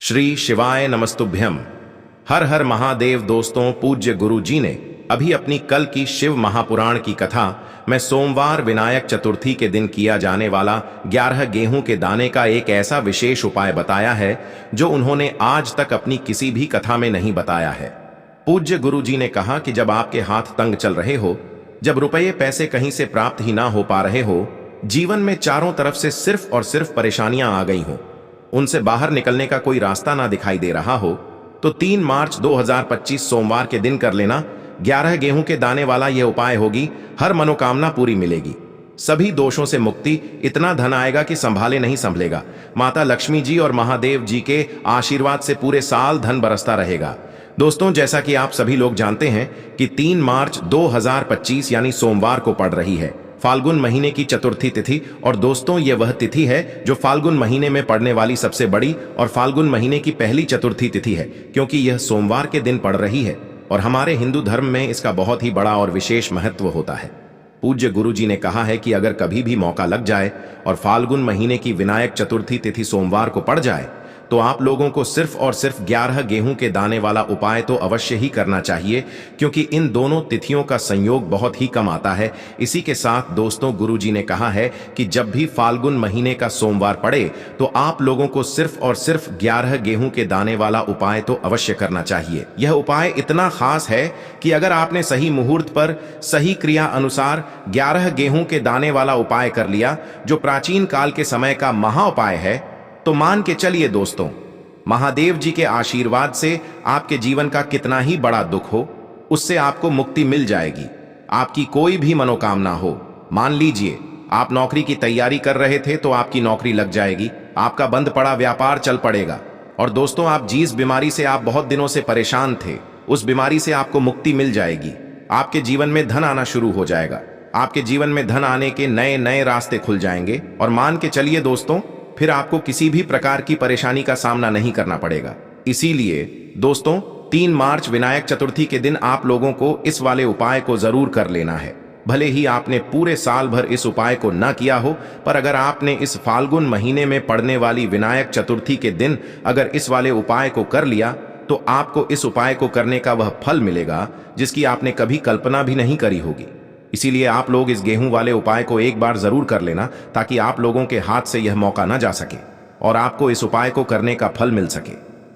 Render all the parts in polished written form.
श्री शिवाय नमस्तुभ्यम। हर हर महादेव। दोस्तों, पूज्य गुरु जी ने अभी अपनी कल की शिव महापुराण की कथा में सोमवार विनायक चतुर्थी के दिन किया जाने वाला 11 गेहूं के दाने का एक ऐसा विशेष उपाय बताया है जो उन्होंने आज तक अपनी किसी भी कथा में नहीं बताया है। पूज्य गुरु जी ने कहा कि जब आपके हाथ तंग चल रहे हो, जब रुपये पैसे कहीं से प्राप्त ही ना हो पा रहे हो, जीवन में चारों तरफ से सिर्फ और सिर्फ परेशानियां आ गई हो, उनसे बाहर निकलने का कोई रास्ता ना दिखाई दे रहा हो, तो 3 मार्च 2025 सोमवार के दिन कर लेना 11 गेहूं के दाने वाला यह उपाय होगी। हर मनोकामना पूरी मिलेगी, सभी दोषों से मुक्ति, इतना धन आएगा कि संभाले नहीं संभलेगा। माता लक्ष्मी जी और महादेव जी के आशीर्वाद से पूरे साल धन बरसता रहेगा। दोस्तों, जैसा कि आप सभी लोग जानते हैं कि 3 मार्च 2025 यानी सोमवार को पड़ रही है फाल्गुन महीने की चतुर्थी तिथि। और दोस्तों, यह वह तिथि है जो फाल्गुन महीने में पड़ने वाली सबसे बड़ी और फाल्गुन महीने की पहली चतुर्थी तिथि है, क्योंकि यह सोमवार के दिन पड़ रही है और हमारे हिंदू धर्म में इसका बहुत ही बड़ा और विशेष महत्व होता है। पूज्य गुरु जी ने कहा है कि अगर कभी भी मौका लग जाए और फाल्गुन महीने की विनायक चतुर्थी तिथि सोमवार को पड़ जाए, तो आप लोगों को सिर्फ और सिर्फ 11 गेहूं के दाने वाला उपाय तो अवश्य ही करना चाहिए, क्योंकि इन दोनों तिथियों का संयोग बहुत ही कम आता है। इसी के साथ दोस्तों, गुरु जी ने कहा है कि जब भी फाल्गुन महीने का सोमवार पड़े तो आप लोगों को सिर्फ और सिर्फ 11 गेहूं के दाने वाला उपाय तो अवश्य करना चाहिए। यह उपाय इतना खास है कि अगर आपने सही मुहूर्त पर सही क्रिया अनुसार 11 गेहूं के दाने वाला उपाय कर लिया, जो प्राचीन काल के समय का महा उपाय है, तो मान के चलिए दोस्तों, महादेव जी के आशीर्वाद से आपके जीवन का कितना ही बड़ा दुख हो, उससे आपको मुक्ति मिल जाएगी। आपकी कोई भी मनोकामना हो, मान लीजिए आप नौकरी की तैयारी कर रहे थे तो आपकी नौकरी लग जाएगी, आपका बंद पड़ा व्यापार चल पड़ेगा। और दोस्तों, आप जिस बीमारी से आप बहुत दिनों से परेशान थे, उस बीमारी से आपको मुक्ति मिल जाएगी। आपके जीवन में धन आना शुरू हो जाएगा, आपके जीवन में धन आने के नए नए रास्ते खुल जाएंगे। और मान के चलिए दोस्तों, फिर आपको किसी भी प्रकार की परेशानी का सामना नहीं करना पड़ेगा। इसीलिए दोस्तों, 3 मार्च विनायक चतुर्थी के दिन आप लोगों को इस वाले उपाय को जरूर कर लेना है। भले ही आपने पूरे साल भर इस उपाय को ना किया हो, पर अगर आपने इस फाल्गुन महीने में पड़ने वाली विनायक चतुर्थी के दिन अगर इस वाले उपाय को कर लिया, तो आपको इस उपाय को करने का वह फल मिलेगा जिसकी आपने कभी कल्पना भी नहीं करी होगी। इसीलिए आप लोग इस गेहूं वाले उपाय को एक बार जरूर कर लेना, ताकि आप लोगों के हाथ से यह मौका ना जा सके और आपको इस उपाय को करने का फल मिल सके।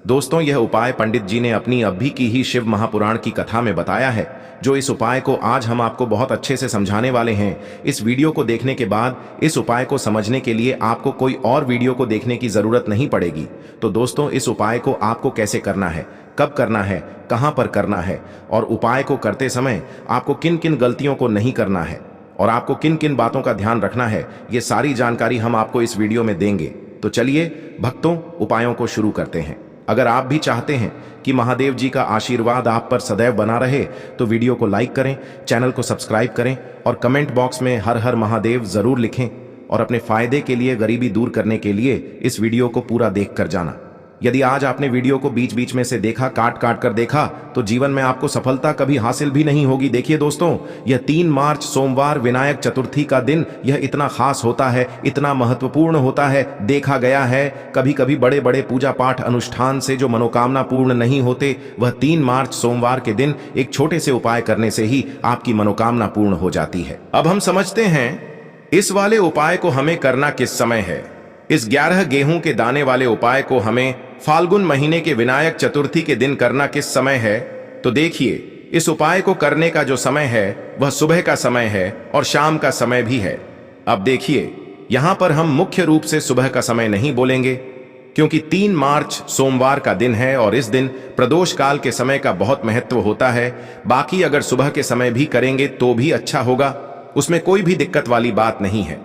दोस्तों, यह उपाय पंडित जी ने अपनी अभी की ही शिव महापुराण की कथा में बताया है, जो इस उपाय को आज हम आपको बहुत अच्छे से समझाने वाले हैं। इस वीडियो को देखने के बाद इस उपाय को समझने के लिए आपको कोई और वीडियो को देखने की जरूरत नहीं पड़ेगी। तो दोस्तों, इस उपाय को आपको कैसे करना है, कब करना है, कहां पर करना है, और उपाय को करते समय आपको किन किन गलतियों को नहीं करना है और आपको किन किन बातों का ध्यान रखना है, ये सारी जानकारी हम आपको इस वीडियो में देंगे। तो चलिए भक्तों, उपायों को शुरू करते हैं। अगर आप भी चाहते हैं कि महादेव जी का आशीर्वाद आप पर सदैव बना रहे, तो वीडियो को लाइक करें, चैनल को सब्सक्राइब करें और कमेंट बॉक्स में हर हर महादेव जरूर लिखें। और अपने फायदे के लिए, गरीबी दूर करने के लिए इस वीडियो को पूरा देख कर जाना। यदि आज आपने वीडियो को बीच बीच में से देखा, काट काट कर देखा, तो जीवन में आपको सफलता कभी हासिल भी नहीं होगी। देखिए दोस्तों, यह 3 मार्च सोमवार विनायक चतुर्थी का दिन यह इतना खास होता है, इतना महत्वपूर्ण होता है। देखा गया है कभी कभी बड़े बड़े पूजा पाठ अनुष्ठान से जो मनोकामना पूर्ण नहीं होते, वह 3 मार्च सोमवार के दिन एक छोटे से उपाय करने से ही आपकी मनोकामना पूर्ण हो जाती है। अब हम समझते हैं इस वाले उपाय को हमें करना किस समय है। इस 11 गेहूं के दाने वाले उपाय को हमें फाल्गुन महीने के विनायक चतुर्थी के दिन करना किस समय है। तो देखिए, इस उपाय को करने का जो समय है वह सुबह का समय है और शाम का समय भी है। अब देखिए, यहां पर हम मुख्य रूप से सुबह का समय नहीं बोलेंगे, क्योंकि 3 मार्च सोमवार का दिन है और इस दिन प्रदोष काल के समय का बहुत महत्व होता है। बाकी अगर सुबह के समय भी करेंगे तो भी अच्छा होगा, उसमें कोई भी दिक्कत वाली बात नहीं है।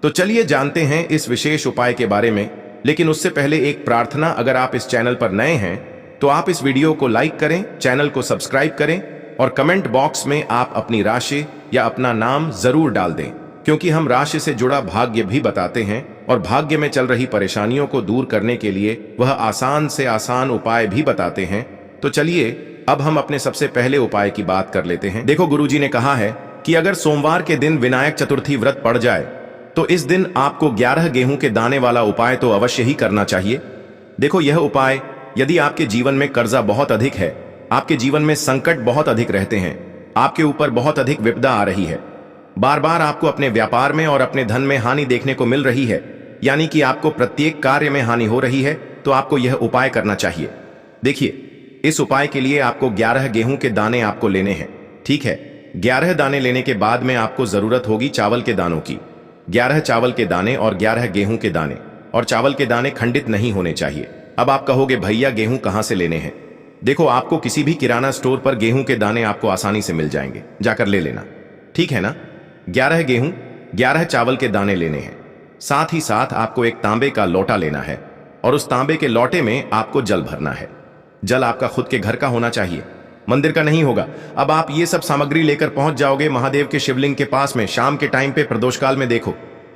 तो चलिए जानते हैं इस विशेष उपाय के बारे में। लेकिन उससे पहले एक प्रार्थना, अगर आप इस चैनल पर नए हैं तो आप इस वीडियो को लाइक करें, चैनल को सब्सक्राइब करें और कमेंट बॉक्स में आप अपनी राशि या अपना नाम जरूर डाल दें, क्योंकि हम राशि से जुड़ा भाग्य भी बताते हैं और भाग्य में चल रही परेशानियों को दूर करने के लिए वह आसान से आसान उपाय भी बताते हैं। तो चलिए अब हम अपने सबसे पहले उपाय की बात कर लेते हैं। देखो, गुरुजी ने कहा है कि अगर सोमवार के दिन विनायक चतुर्थी व्रत पड़ जाए तो इस दिन आपको 11 गेहूं के दाने वाला उपाय तो अवश्य ही करना चाहिए। देखो यह उपाय, यदि आपके जीवन में कर्जा बहुत अधिक है, आपके जीवन में संकट बहुत अधिक रहते हैं, आपके ऊपर बहुत अधिक विपदा आ रही है, बार बार आपको अपने व्यापार में और अपने धन में हानि देखने को मिल रही है, यानी कि आपको प्रत्येक कार्य में हानि हो रही है, तो आपको यह उपाय करना चाहिए। देखिए, इस उपाय के लिए आपको 11 गेहूं के दाने आपको लेने हैं। ठीक है, 11 दाने लेने के बाद में आपको जरूरत होगी चावल के दानों की। 11 चावल के दाने और 11 गेहूं के दाने, और चावल के दाने खंडित नहीं होने चाहिए। अब आप कहोगे भैया गेहूं कहां से लेने हैं? देखो, आपको किसी भी किराना स्टोर पर गेहूं के दाने आपको आसानी से मिल जाएंगे, जाकर ले लेना। ठीक है ना? 11 गेहूं 11 चावल के दाने लेने हैं। साथ ही साथ आपको एक तांबे का लोटा लेना है, और उस तांबे के लोटे में आपको जल भरना है। जल आपका खुद के घर का होना चाहिए, मंदिर का नहीं होगा। अब आप ये सब सामग्री लेकर पहुंच जाओगे महादेव के शिवलिंग के पास में शाम के टाइम पे प्रदोष काल में। देखो,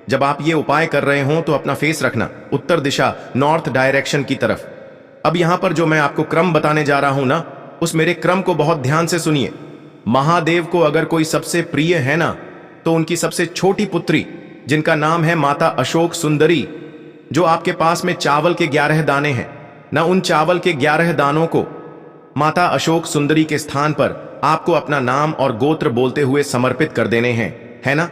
जब आप ये उपाय कर रहे हो तो अपना फेस रखना उत्तर दिशा, नॉर्थ डायरेक्शन की तरफ। अब यहां पर जो मैं आपको क्रम बताने जा रहा हूं ना, उस मेरे क्रम को बहुत ध्यान से सुनिए। महादेव को अगर कोई सबसे प्रिय है ना, तो उनकी सबसे छोटी पुत्री, जिनका नाम है माता अशोक सुंदरी, जो आपके पास में चावल के 11 दाने हैं ना, उन चावल के 11 दानों को माता अशोक सुंदरी के स्थान पर आपको अपना नाम और गोत्र बोलते हुए समर्पित कर देने हैं, है ना?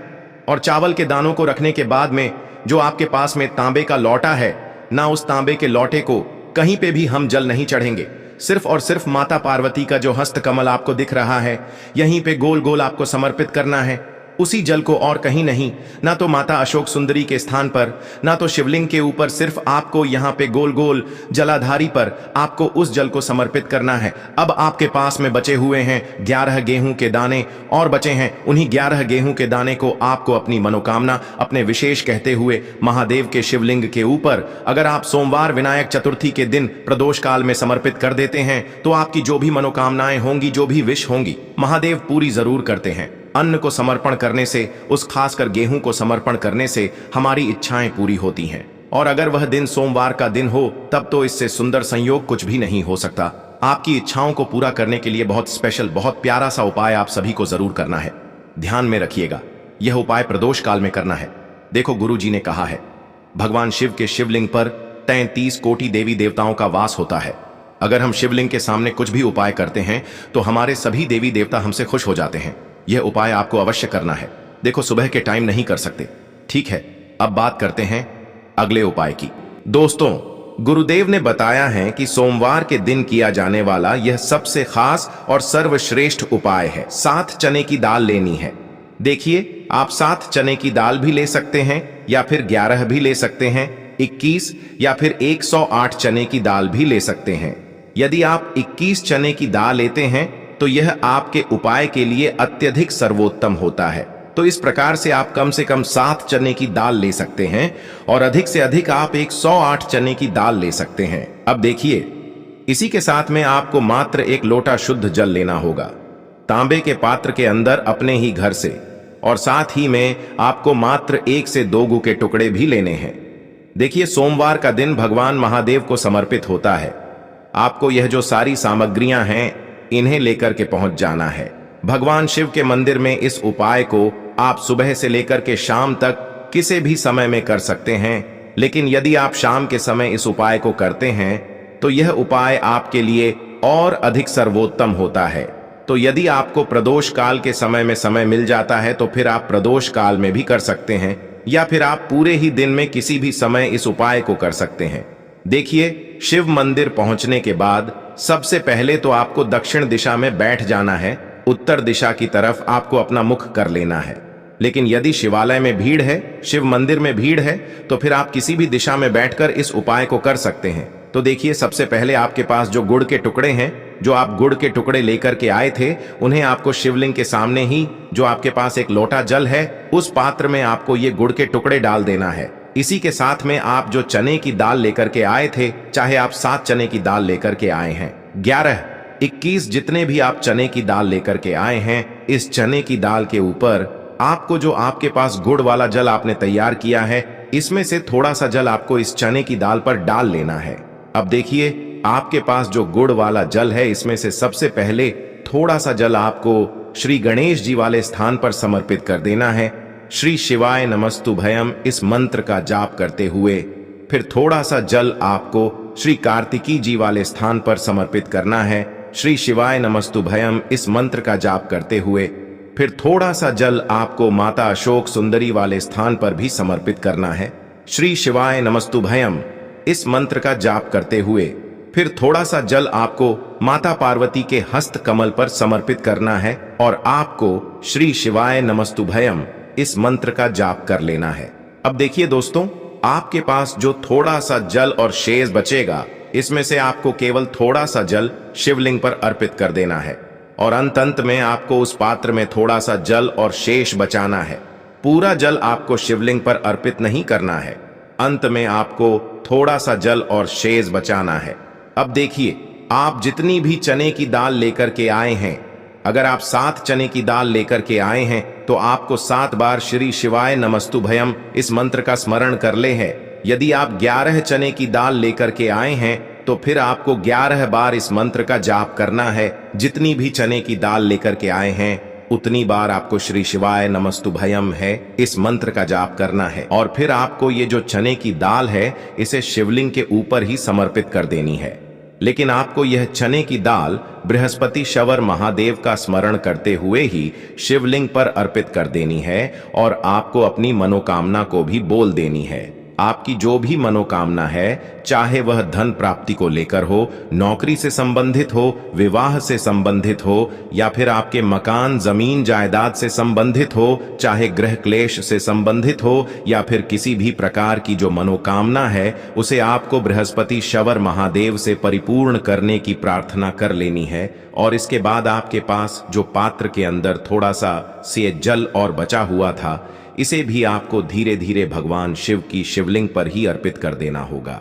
और चावल के दानों को रखने के बाद में जो आपके पास में तांबे का लौटा है ना, उस तांबे के लौटे को कहीं पे भी हम जल नहीं चढ़ेंगे। सिर्फ और सिर्फ माता पार्वती का जो हस्त कमल आपको दिख रहा है, यहीं पे गोल गोल आपको समर्पित करना है, उसी जल को, और कहीं नहीं। ना तो माता अशोक सुंदरी के स्थान पर, ना तो शिवलिंग के ऊपर, सिर्फ आपको यहाँ पे गोल गोल जलाधारी पर आपको उस जल को समर्पित करना है। अब आपके पास में बचे हुए हैं 11 गेहूं के दाने, और बचे हैं उन्हीं 11 गेहूं के दाने को आपको अपनी मनोकामना, अपने विशेष कहते हुए महादेव के शिवलिंग के ऊपर अगर आप सोमवार विनायक चतुर्थी के दिन प्रदोष काल में समर्पित कर देते हैं, तो आपकी जो भी मनोकामनाएं होंगी, जो भी विश होंगी, महादेव पूरी जरूर करते हैं। अन्न को समर्पण करने से, उस खासकर गेहूं को समर्पण करने से हमारी इच्छाएं पूरी होती हैं। और अगर वह दिन सोमवार का दिन हो, तब तो इससे सुंदर संयोग कुछ भी नहीं हो सकता। आपकी इच्छाओं को पूरा करने के लिए बहुत स्पेशल, बहुत प्यारा सा उपाय आप सभी को जरूर करना है। ध्यान में रखिएगा, यह उपाय प्रदोष काल में करना है। देखो, गुरु जी ने कहा है, भगवान शिव के शिवलिंग पर 33 कोटि देवी देवताओं का वास होता है। अगर हम शिवलिंग के सामने कुछ भी उपाय करते हैं, तो हमारे सभी देवी देवता हमसे खुश हो जाते हैं। यह उपाय आपको अवश्य करना है। देखो, सुबह के टाइम नहीं कर सकते, ठीक है? अब बात करते हैं अगले उपाय की। दोस्तों, गुरुदेव ने बताया है कि सोमवार के दिन किया जाने वाला यह सबसे खास और सर्वश्रेष्ठ उपाय है। 7 चने की दाल लेनी है। देखिए, आप 7 चने की दाल भी ले सकते हैं, या फिर 11 भी ले सकते हैं, 21 या फिर 108 चने की दाल भी ले सकते हैं। यदि आप 21 चने की दाल लेते हैं, तो यह आपके उपाय के लिए अत्यधिक सर्वोत्तम होता है। तो इस प्रकार से आप कम से कम 7 चने की दाल ले सकते हैं, और अधिक से अधिक आप 108 चने की दाल ले सकते हैं। अब देखिए, इसी के साथ में आपको मात्र 1 लोटा शुद्ध जल लेना होगा, तांबे के पात्र के अंदर अपने ही घर से, और साथ ही में आपको मात्र 1 से 2 गू के टुकड़े भी लेने हैं। देखिए, सोमवार का दिन भगवान महादेव को समर्पित होता है। आपको यह जो सारी सामग्रियां हैं, इन्हें लेकर के पहुंच जाना है। भगवान शिव के मंदिर में इस उपाय को आप सुबह से लेकर के शाम तक किसी भी समय में कर सकते हैं। लेकिन यदि आप शाम के समय इस उपाय को करते हैं, तो यह उपाय आपके लिए और अधिक सर्वोत्तम होता है। तो यदि आपको प्रदोष काल के समय में समय मिल जाता है, तो फिर आप प्रदोष काल में भी कर सकते हैं, या फिर आप पूरे ही दिन में किसी भी समय इस उपाय को कर सकते हैं। देखिए, शिव मंदिर पहुंचने के बाद सबसे पहले तो आपको दक्षिण दिशा में बैठ जाना है। उत्तर दिशा की तरफ आपको अपना मुख कर लेना है। लेकिन यदि शिवालय में भीड़ है, शिव मंदिर में भीड़ है, तो फिर आप किसी भी दिशा में बैठकर इस उपाय को कर सकते हैं। तो देखिए, सबसे पहले आपके पास जो गुड़ के टुकड़े हैं, जो आप गुड़ के टुकड़े लेकर के आए थे, उन्हें आपको शिवलिंग के सामने ही, जो आपके पास एक लोटा जल है, उस पात्र में आपको ये गुड़ के टुकड़े डाल देना है। इसी के साथ में आप जो चने की दाल लेकर के आए थे, चाहे आप 7 चने की दाल लेकर के आए हैं, 11, 21 जितने भी आप चने की दाल लेकर के आए हैं, इस चने की दाल के ऊपर आपको जो आपके पास गुड़ वाला जल आपने तैयार किया है, इसमें से थोड़ा सा जल आपको इस चने की दाल पर डाल लेना है। अब देखिए, आपके पास जो गुड़ वाला जल है, इसमें से सबसे पहले थोड़ा सा जल आपको श्री गणेश जी वाले स्थान पर समर्पित कर देना है। श्री शिवाय नमस्तुभयम इस मंत्र का जाप करते हुए फिर थोड़ा सा जल आपको श्री कार्तिकी जी वाले स्थान पर समर्पित करना है। श्री शिवाय नमस्तुभयम इस मंत्र का जाप करते हुए फिर थोड़ा सा जल आपको माता अशोक सुंदरी वाले स्थान पर भी समर्पित करना है। श्री शिवाय नमस्तुभयम इस मंत्र का जाप करते हुए फिर थोड़ा सा जल आपको माता पार्वती के हस्त कमल पर समर्पित करना है और आपको श्री शिवाय नमस्तुभयम इस मंत्र का जाप कर लेना है। अब देखिए दोस्तों, आपके पास जो थोड़ा सा जल और शेष बचेगा, इसमें से आपको केवल थोड़ा सा जल शिवलिंग पर अर्पित कर देना है और अंत में आपको उस पात्र में थोड़ा सा जल और शेष बचाना है। पूरा जल आपको शिवलिंग पर अर्पित नहीं करना है, अंत में आपको थोड़ा सा जल और शेष बचाना है। अब देखिए, आप जितनी भी चने की दाल लेकर के आए हैं, अगर आप 7 चने की दाल लेकर के आए हैं तो आपको 7 बार श्री शिवाय नमस्तुभयम इस मंत्र का स्मरण कर ले है। यदि आप 11 चने की दाल लेकर के आए हैं तो फिर आपको 11 बार इस मंत्र का जाप करना है। जितनी भी चने की दाल लेकर के आए हैं उतनी बार आपको श्री शिवाय नमस्तुभयम है इस मंत्र का जाप करना है और फिर आपको ये जो चने की दाल है इसे शिवलिंग के ऊपर ही समर्पित कर देनी है। लेकिन आपको यह चने की दाल बृहस्पति शवर महादेव का स्मरण करते हुए ही शिवलिंग पर अर्पित कर देनी है और आपको अपनी मनोकामना को भी बोल देनी है। आपकी जो भी मनोकामना है, चाहे वह धन प्राप्ति को लेकर हो, नौकरी से संबंधित हो, विवाह से संबंधित हो या फिर आपके मकान जमीन जायदाद से संबंधित हो, चाहे गृह क्लेश से संबंधित हो या फिर किसी भी प्रकार की जो मनोकामना है, उसे आपको बृहस्पति शवर महादेव से परिपूर्ण करने की प्रार्थना कर लेनी है। और इसके बाद आपके पास जो पात्र के अंदर थोड़ा सा से जल और बचा हुआ था, इसे भी आपको धीरे धीरे भगवान शिव की शिवलिंग पर ही अर्पित कर देना होगा।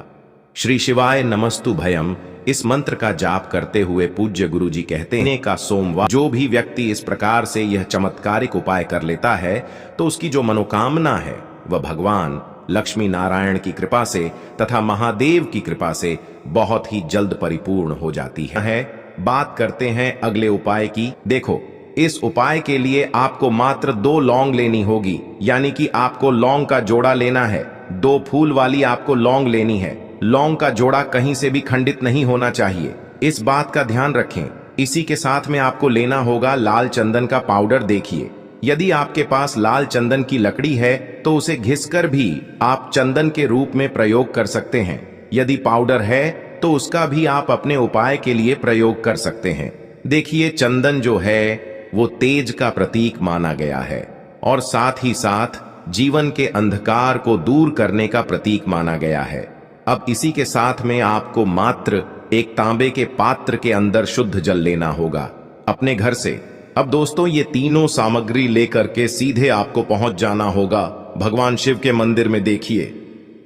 श्री शिवाय नमस्तुभयम इस मंत्र का जाप करते हुए पूज्य गुरु जी कहते हैं का सोमवार जो भी व्यक्ति इस प्रकार से यह चमत्कारिक उपाय कर लेता है तो उसकी जो मनोकामना है वह भगवान लक्ष्मी नारायण की कृपा से तथा महादेव की कृपा से बहुत ही जल्द परिपूर्ण हो जाती है। बात करते हैं अगले उपाय की। देखो, इस उपाय के लिए आपको मात्र 2 लौंग लेनी होगी, यानी कि आपको लौंग का जोड़ा लेना है। 2 फूल वाली आपको लौंग लेनी है। लौंग का जोड़ा कहीं से भी खंडित नहीं होना चाहिए, इस बात का ध्यान रखें। इसी के साथ में आपको लेना होगा लाल चंदन का पाउडर। देखिए, यदि आपके पास लाल चंदन की लकड़ी है तो उसे घिसकर भी आप चंदन के रूप में प्रयोग कर सकते हैं। यदि पाउडर है तो उसका भी आप अपने उपाय के लिए प्रयोग कर सकते हैं। देखिए, चंदन जो है वो तेज का प्रतीक माना गया है और साथ ही साथ जीवन के अंधकार को दूर करने का प्रतीक माना गया है। अब इसी के साथ में आपको मात्र एक तांबे के पात्र के अंदर शुद्ध जल लेना होगा अपने घर से। अब दोस्तों, ये तीनों सामग्री लेकर के सीधे आपको पहुंच जाना होगा भगवान शिव के मंदिर में। देखिए,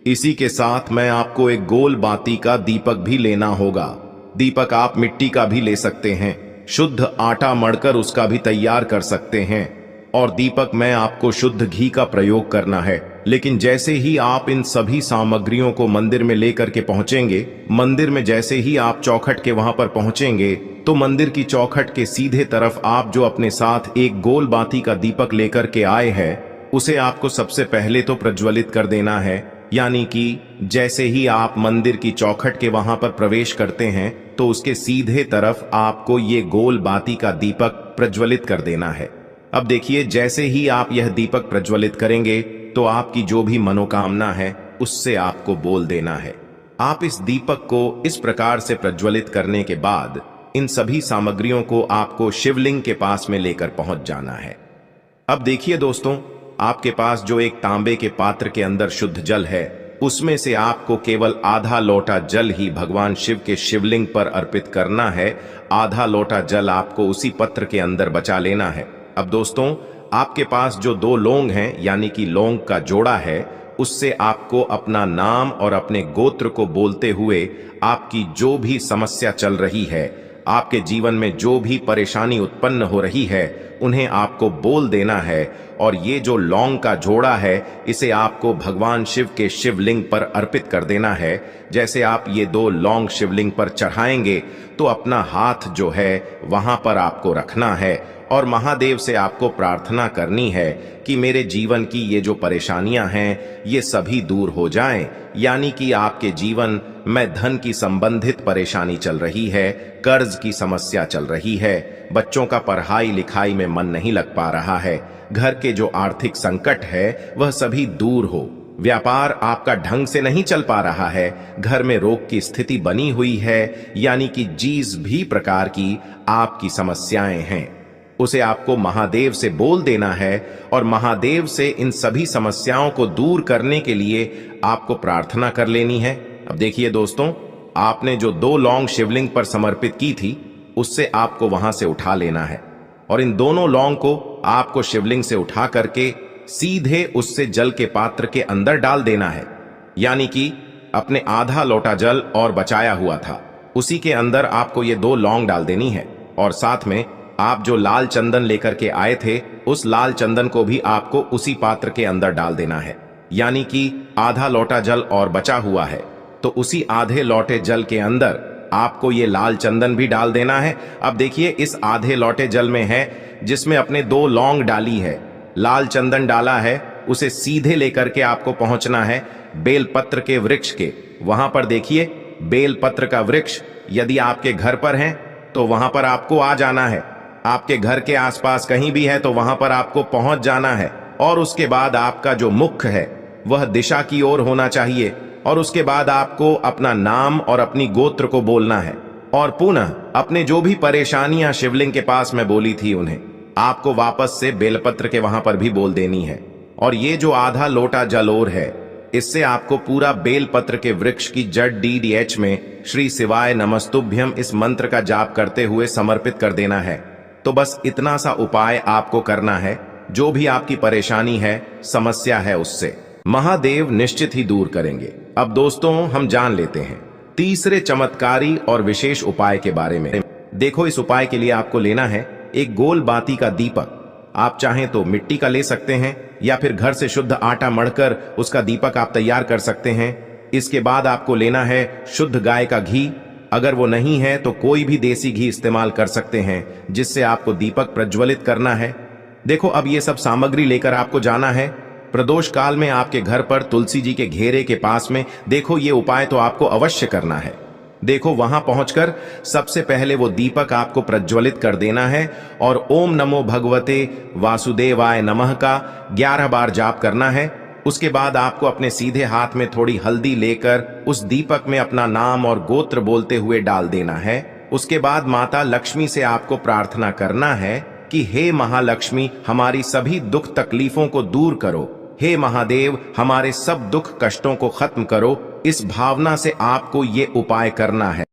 इसी के साथ में आपको एक गोल बाती का दीपक भी लेना होगा। दीपक आप मिट्टी का भी ले सकते हैं, शुद्ध आटा मढ़कर उसका भी तैयार कर सकते हैं और दीपक में आपको शुद्ध घी का प्रयोग करना है। लेकिन जैसे ही आप इन सभी सामग्रियों को मंदिर में लेकर के पहुंचेंगे, मंदिर में जैसे ही आप चौखट के वहां पर पहुंचेंगे तो मंदिर की चौखट के सीधे तरफ आप जो अपने साथ एक गोल बाती का दीपक लेकर के आए हैं उसे आपको सबसे पहले तो प्रज्वलित कर देना है। यानी कि जैसे ही आप मंदिर की चौखट के वहां पर प्रवेश करते हैं तो उसके सीधे तरफ आपको ये गोल बाती का दीपक प्रज्वलित कर देना है। अब देखिए, जैसे ही आप यह दीपक प्रज्वलित करेंगे तो आपकी जो भी मनोकामना है उससे आपको बोल देना है। आप इस दीपक को इस प्रकार से प्रज्वलित करने के बाद इन सभी सामग्रियों को आपको शिवलिंग के पास में लेकर पहुंच जाना है। अब देखिए दोस्तों, आपके पास जो एक तांबे के पात्र के अंदर शुद्ध जल है उसमें से आपको केवल आधा लोटा जल ही भगवान शिव के शिवलिंग पर अर्पित करना है। आधा लोटा जल आपको उसी पत्र के अंदर बचा लेना है। अब दोस्तों, आपके पास जो 2 लौंग हैं यानी कि लौंग का जोड़ा है, उससे आपको अपना नाम और अपने गोत्र को बोलते हुए आपकी जो भी समस्या चल रही है, आपके जीवन में जो भी परेशानी उत्पन्न हो रही है, उन्हें आपको बोल देना है और ये जो लौंग का जोड़ा है इसे आपको भगवान शिव के शिवलिंग पर अर्पित कर देना है। जैसे आप ये 2 लौंग शिवलिंग पर चढ़ाएंगे तो अपना हाथ जो है वहां पर आपको रखना है और महादेव से आपको प्रार्थना करनी है कि मेरे जीवन की ये जो परेशानियां हैं ये सभी दूर हो जाएं। यानी कि आपके जीवन में धन की संबंधित परेशानी चल रही है, कर्ज की समस्या चल रही है, बच्चों का पढ़ाई लिखाई में मन नहीं लग पा रहा है, घर के जो आर्थिक संकट है वह सभी दूर हो, व्यापार आपका ढंग से नहीं चल पा रहा है, घर में रोग की स्थिति बनी हुई है, यानी कि जिस भी प्रकार की आपकी समस्याएं हैं उसे आपको महादेव से बोल देना है और महादेव से इन सभी समस्याओं को दूर करने के लिए आपको प्रार्थना कर लेनी है। अब देखिए दोस्तों, आपने जो 2 लौंग शिवलिंग पर समर्पित की थी उससे आपको वहां से उठा लेना है और इन दोनों लौंग को आपको शिवलिंग से उठा करके सीधे उससे जल के पात्र के अंदर डाल देना है। यानी कि अपने आधा लोटा जल और बचाया हुआ था उसी के अंदर आपको ये 2 लौंग डाल देनी है और साथ में आप जो लाल चंदन लेकर के आए थे उस लाल चंदन को भी आपको उसी पात्र के अंदर डाल देना है। यानी कि आधा लोटा जल और बचा हुआ है तो उसी आधे लोटे जल के अंदर आपको ये लाल चंदन भी डाल देना है। अब देखिए, इस आधे लोटे जल में है जिसमें अपने 2 लौंग डाली है, लाल चंदन डाला है, उसे सीधे लेकर के आपको पहुंचना है बेलपत्र के वृक्ष के। वहां पर देखिए, बेलपत्र का वृक्ष यदि आपके घर पर है तो वहां पर आपको आ जाना है, आपके घर के आसपास कहीं भी है तो वहां पर आपको पहुंच जाना है और उसके बाद आपका जो मुख है वह दिशा की ओर होना चाहिए और उसके बाद आपको अपना नाम और अपनी गोत्र को बोलना है और पुनः अपने जो भी परेशानियां शिवलिंग के पास में बोली थी उन्हें आपको वापस से बेलपत्र के वहां पर भी बोल देनी है। और ये जो आधा लोटा जल और है इससे आपको पूरा बेलपत्र के वृक्ष की जड़ DDH में श्री शिवाय नमस्तुभ्यम इस मंत्र का जाप करते हुए समर्पित कर देना है। तो बस इतना सा उपाय आपको करना है, जो भी आपकी परेशानी है, समस्या है, उससे महादेव निश्चित ही दूर करेंगे। अब दोस्तों, हम जान लेते हैं तीसरे चमत्कारी और विशेष उपाय के बारे में। देखो, इस उपाय के लिए आपको लेना है एक गोल बाती का दीपक। आप चाहें तो मिट्टी का ले सकते हैं या फिर घर से शुद्ध आटा मढ़कर उसका दीपक आप तैयार कर सकते हैं। इसके बाद आपको लेना है शुद्ध गाय का घी। अगर वो नहीं है तो कोई भी देसी घी इस्तेमाल कर सकते हैं जिससे आपको दीपक प्रज्वलित करना है। देखो, अब ये सब सामग्री लेकर आपको जाना है प्रदोष काल में आपके घर पर तुलसी जी के घेरे के पास में। देखो, ये उपाय तो आपको अवश्य करना है। देखो, वहां पहुंचकर सबसे पहले वो दीपक आपको प्रज्वलित कर देना है और ओम नमो भगवते वासुदेवाय नमः का 11 बार जाप करना है। उसके बाद आपको अपने सीधे हाथ में थोड़ी हल्दी लेकर उस दीपक में अपना नाम और गोत्र बोलते हुए डाल देना है। उसके बाद माता लक्ष्मी से आपको प्रार्थना करना है कि हे महालक्ष्मी, हमारी सभी दुख तकलीफों को दूर करो, हे महादेव, हमारे सब दुख कष्टों को खत्म करो। इस भावना से आपको ये उपाय करना है।